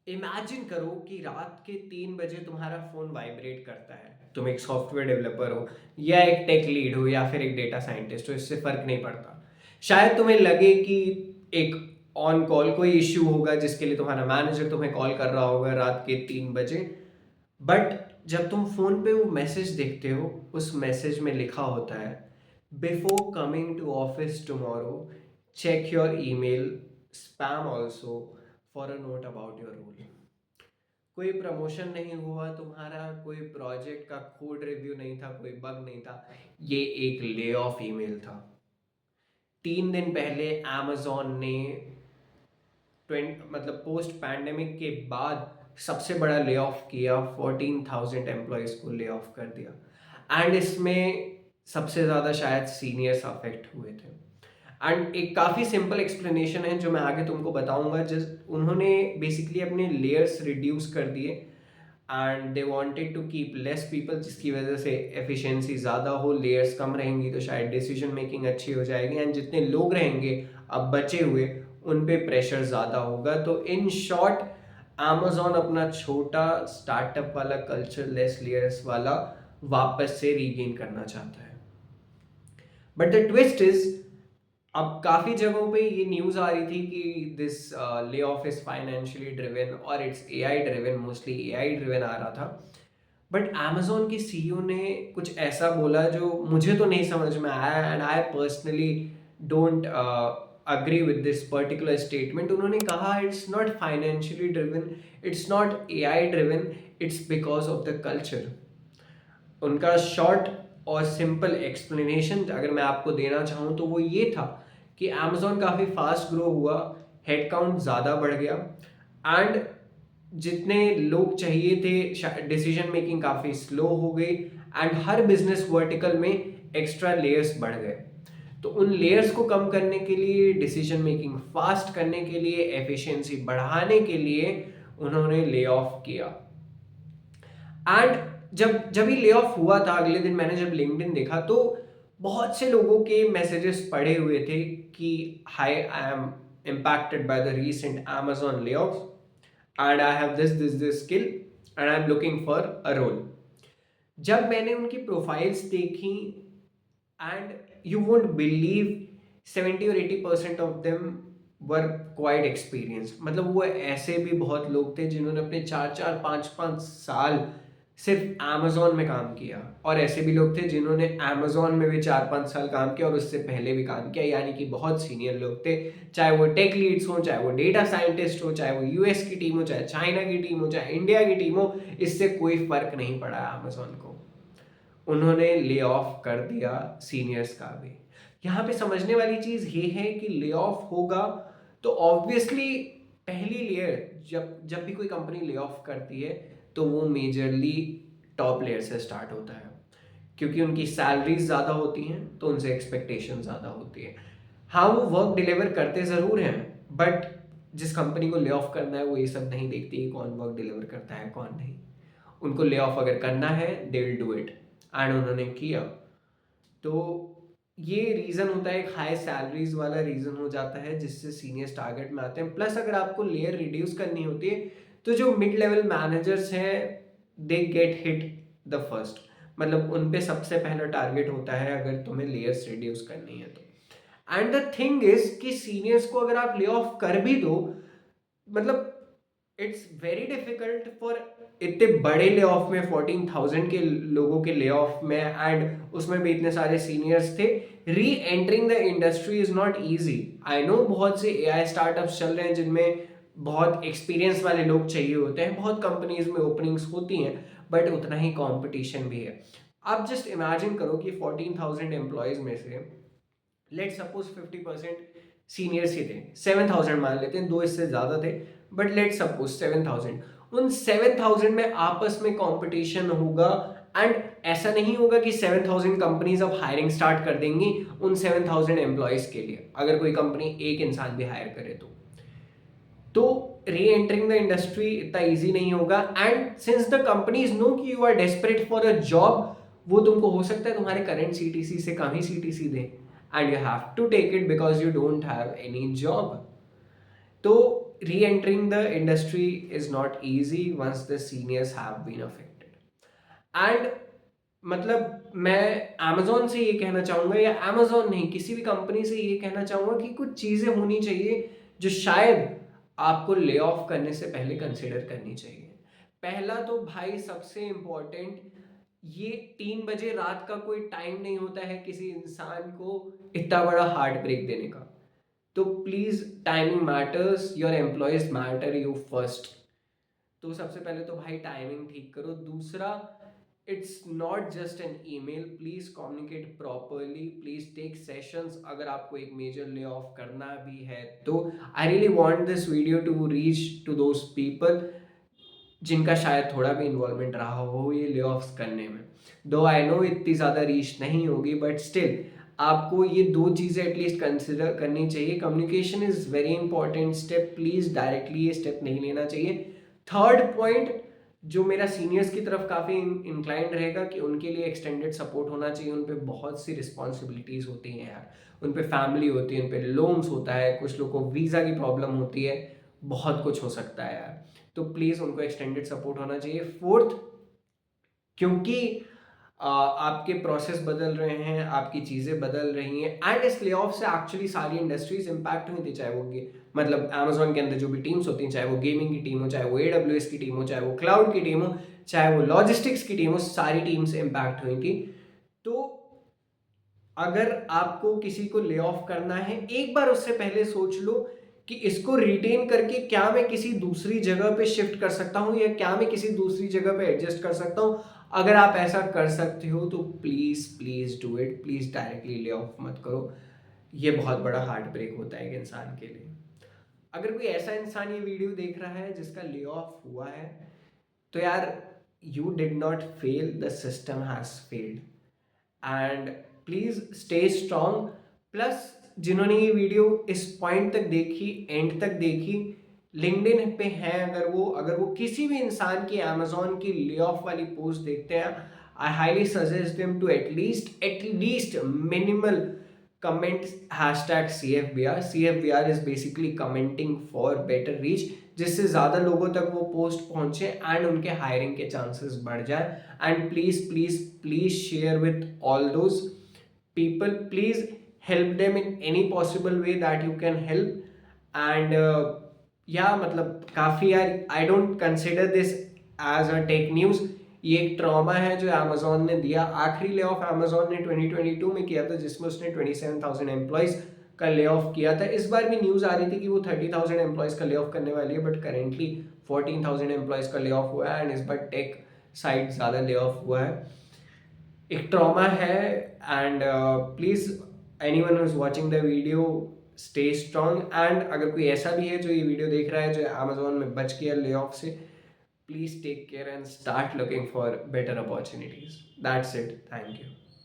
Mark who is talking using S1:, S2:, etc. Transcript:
S1: Imagine करो कि रात के 3 बजे तुम्हारा फोन वाइब्रेट करता है। तुम एक सॉफ्टवेयर डेवलपर हो या एक टेक लीड हो या फिर एक डेटा साइंटिस्ट हो, इससे फर्क नहीं पड़ता। शायद तुम्हें लगे कि एक ऑन कॉल कोई इश्यू होगा जिसके लिए तुम्हारा मैनेजर तुम्हें कॉल कर रहा होगा रात के 3 बजे। बट जब तुम फोन पे वो मैसेज देखते हो, उस मैसेज में लिखा होता है, before coming to office tomorrow check your email spam also for a note about your role. कोई प्रमोशन नहीं हुआ तुम्हारा, कोई प्रोजेक्ट का कोड रिव्यू नहीं था, कोई बग नहीं था, ये एक ले ऑफ ईमेल था। 3 दिन पहले amazon ने 20 पोस्ट पैंडेमिक के बाद सबसे बड़ा ले ऑफ किया, 14,000 एम्प्लॉयज को ले ऑफ कर दिया। एंड इसमें सबसे ज़्यादा शायद सीनियर्स अफेक्ट हुए थे। एंड एक काफ़ी सिंपल एक्सप्लेनेशन है जो मैं आगे तुमको बताऊंगा। जिस उन्होंने बेसिकली अपने लेयर्स रिड्यूस कर दिए and they wanted to keep less people, जिसकी वजह से एफिशिएंसी ज़्यादा हो, लेयर्स कम रहेंगी तो शायद डिसीजन मेकिंग अच्छी हो जाएगी, एंड जितने लोग रहेंगे अब बचे हुए उन पे प्रेशर ज़्यादा होगा। तो इन शॉर्ट amazon अपना छोटा स्टार्टअप वाला कल्चर, लेस लेयर्स वाला, वापस से रीगेन करना चाहता है। बट द ट्विस्ट इज, अब काफी जगहों पे ये न्यूज आ रही थी कि this layoff is financially driven और it's AI driven, mostly AI driven आ रहा था। बट amazon के सीईओ ने कुछ ऐसा बोला जो मुझे तो नहीं समझ में आया, and I personally don't agree with this particular statement. उन्होंने कहा it's not financially driven, it's not AI driven, it's because of the culture. उनका शॉर्ट और सिंपल एक्सप्लेनेशन अगर मैं आपको देना चाहूँ तो वो ये था कि amazon काफ़ी फास्ट ग्रो हुआ, हेड काउंट ज़्यादा बढ़ गया, एंड जितने लोग चाहिए थे डिसीजन मेकिंग काफ़ी स्लो हो गई, एंड हर बिजनेस वर्टिकल में एक्स्ट्रा लेयर्स बढ़ गए। तो उन लेयर्स को कम करने के लिए, डिसीजन मेकिंग फास्ट करने के लिए, एफिशिएंसी बढ़ाने के लिए उन्होंने ले ऑफ किया। एंड जब जब ये ले ऑफ हुआ था, अगले दिन मैंने जब लिंक्डइन देखा तो बहुत से लोगों के मैसेजेस पड़े हुए थे कि hi, I am impacted by the recent Amazon layoffs and I have this skill and I'm looking for a role। जब मैंने उनकी प्रोफाइल्स देखी, एंड यू वोंट बिलीव, 70 और 80% of them were quite experience. मतलब वो ऐसे भी बहुत लोग थे जिन्होंने अपने 4-4 5-5 साल सिर्फ Amazon में काम किया, और ऐसे भी लोग थे जिन्होंने Amazon में भी 4-5 साल काम किया और उससे पहले भी काम किया, यानी कि बहुत सीनियर लोग थे। चाहे वो टेक लीड्स हो, चाहे वो डेटा साइंटिस्ट हो, चाहे वो यूएस की टीम हो, चाहे चाइना की टीम हो, चाहे इंडिया की टीम हो, इससे कोई फर्क नहीं पड़ा Amazon को। उन्होंने ले ऑफ कर दिया सीनियर्स का भी। यहाँ पे समझने वाली चीज़ ये है कि ले ऑफ होगा तो ऑब्वियसली पहली लेयर, जब जब भी कोई कंपनी ले ऑफ करती है तो वो मेजरली टॉप लेयर से स्टार्ट होता है, क्योंकि उनकी सैलरीज ज़्यादा होती हैं तो उनसे एक्सपेक्टेशन ज़्यादा होती है। हाँ, वो वर्क डिलीवर करते ज़रूर हैं, बट जिस कंपनी को ले ऑफ करना है वो ये सब नहीं देखती कि कौन वर्क डिलीवर करता है कौन नहीं। उनको ले ऑफ अगर करना है they will do it, and उन्होंने किया। तो ये रीज़न होता है, एक हाई सैलरीज वाला रीज़न हो जाता है जिससे सीनियर्स टारगेट में आते हैं। प्लस अगर आपको लेयर रिड्यूस करनी होती है तो जो मिड लेवल मैनेजर्स हैं they get hit the first. मतलब उन पे सबसे पहला टारगेट होता है अगर तुम्हें लेयर्स रिड्यूस करनी है तो। एंड द थिंग इज कि सीनियर्स को अगर आप ले ऑफ कर भी दो, मतलब इट्स वेरी डिफिकल्ट फॉर इतने बड़े ले ऑफ में, 14,000 के लोगों के ले ऑफ में, एंड उसमें भी इतने सारे सीनियर्स थे, री entering the industry is not easy. I know बहुत से एआई स्टार्टअप्स चल रहे हैं जिनमें बहुत एक्सपीरियंस वाले लोग चाहिए होते हैं, बहुत कंपनीज में ओपनिंग्स होती हैं, बट उतना ही कंपटीशन भी है। आप जस्ट इमेजिन करो कि 14,000 एम्प्लॉयज में से लेट सपोज 50% सीनियर्स ही थे, 7,000 मान लेते हैं, दो इससे ज़्यादा थे, बट लेट सपोज 7,000। उन 7,000 में आपस में कंपटीशन होगा, एंड ऐसा नहीं होगा कि 7,000 कंपनीज अब हायरिंग स्टार्ट कर देंगी उन 7,000 एम्प्लॉयज़ के लिए, अगर कोई कंपनी एक इंसान भी हायर करे तो री एंटरिंग द इंडस्ट्री इतना ईजी नहीं होगा। And since the companies know कि you are desperate for a job, वो तुमको हो सकता है तुम्हारे करंट सीटीसी से कम ही सीटीसी दे, and you have to take it because you don't have any job. तो re-entering the industry is not easy once the seniors have been affected. And मतलब मैं अमेज़न से ये कहना चाहूँगा, या अमेज़न नहीं, किसी भी कंपनी से ये कहना चाहूँगा कि कुछ चीज़ें होनी चाहिए जो शायद आपको ले ऑफ करने से पहले कंसिडर करनी चाहिए। पहला तो भाई सबसे इम्पोर्टेंट, ये 3 बजे रात का कोई टाइम नहीं होता है किसी इंसान को इतना बड़ा हार्ट ब्रेक देने का। तो please, timing matters, your employees matter you first. तो सबसे पहले तो भाई टाइमिंग ठीक करो। दूसरा, it's not just an email, please communicate properly, please take sessions अगर आपको एक मेजर ले ऑफ करना भी है तो। I really want this video to reach to those people जिनका शायद थोड़ा भी इन्वॉल्वमेंट रहा हो ये ले ऑफ्स करने में। दो आई नो इतनी ज़्यादा रीच नहीं होगी, बट स्टिल आपको ये दो चीज़ें एटलीस्ट कंसिडर करनी चाहिए। Communication is very important step, please directly ये स्टेप नहीं लेना चाहिए। थर्ड पॉइंट जो मेरा सीनियर्स की तरफ काफ़ी इंक्लाइंड रहेगा कि उनके लिए एक्सटेंडेड सपोर्ट होना चाहिए। उन पे बहुत सी रिस्पॉन्सिबिलिटीज़ होती हैं यार, उन पे फैमिली होती है, उन पे लोन्स होता है, कुछ लोग को वीज़ा की प्रॉब्लम होती है, बहुत कुछ हो सकता है यार। तो प्लीज़ उनको एक्सटेंडेड सपोर्ट होना चाहिए। फोर्थ, क्योंकि आपके प्रोसेस बदल रहे हैं, आपकी चीज़ें बदल रही हैं, एंड इस ले ऑफ से एक्चुअली सारी इंडस्ट्रीज इंपैक्ट हुई थी, चाहे वो मतलब अमेजोन के अंदर जो भी टीम्स होती हैं, चाहे वो गेमिंग की टीम हो, चाहे वो AWS की टीम हो, चाहे वो क्लाउड की टीम हो, चाहे वो लॉजिस्टिक्स की टीम हो, सारी टीम्स इंपैक्ट हुई थी। तो अगर आपको किसी को ले ऑफ करना है, एक बार उससे पहले सोच लो कि इसको रिटेन करके क्या मैं किसी दूसरी जगह पे शिफ्ट कर सकता हूँ, या क्या मैं किसी दूसरी जगह पे एडजस्ट कर सकता हूँ। अगर आप ऐसा कर सकते हो तो please please do it, please directly lay off मत करो। ये बहुत बड़ा हार्ट ब्रेक होता है एक इंसान के लिए। अगर कोई ऐसा इंसान ये वीडियो देख रहा है जिसका ले ऑफ हुआ है, तो यार, you did not fail, the system has failed, and please stay strong. Plus जिन्होंने ये वीडियो इस पॉइंट तक देखी, एंड तक देखी, लिंक्डइन पे हैं, अगर वो किसी भी इंसान की अमेजोन की ले ऑफ वाली पोस्ट देखते हैं, I highly suggest them to at least minimal comment hashtag CFBR. CFBR is basically commenting for better reach, जिससे ज़्यादा लोगों तक वो पोस्ट पहुँचे एंड उनके हायरिंग के चांसेस बढ़ जाए। And please please please share with all those people, please help them in any possible way that you can help. And या मतलब काफ़ी यार, I don't consider this as a tech news, ये एक trauma है जो अमेजोन ने दिया। आखिरी ले ऑफ अमेजोन ने 2022 में किया था, जिसमें उसने 27,000 एम्प्लॉयज़ का ले ऑफ किया था। इस बार भी न्यूज़ आ रही थी कि वो 30,000 एम्प्लॉयज़ का ले ऑफ करने वाली है, बट करेंटली 14,000 एम्प्लॉयज़ का ले ऑफ हुआ है, एंड इस बार टेक साइड ज़्यादा ले ऑफ हुआ है। एक ट्रॉमा है। And please anyone who is watching the video, stay strong. And अगर कोई ऐसा भी है जो ये वीडियो देख रहा है जो अमेजोन में बच गया ले ऑफ से, please take care and start looking for better opportunities. That's it. Thank you.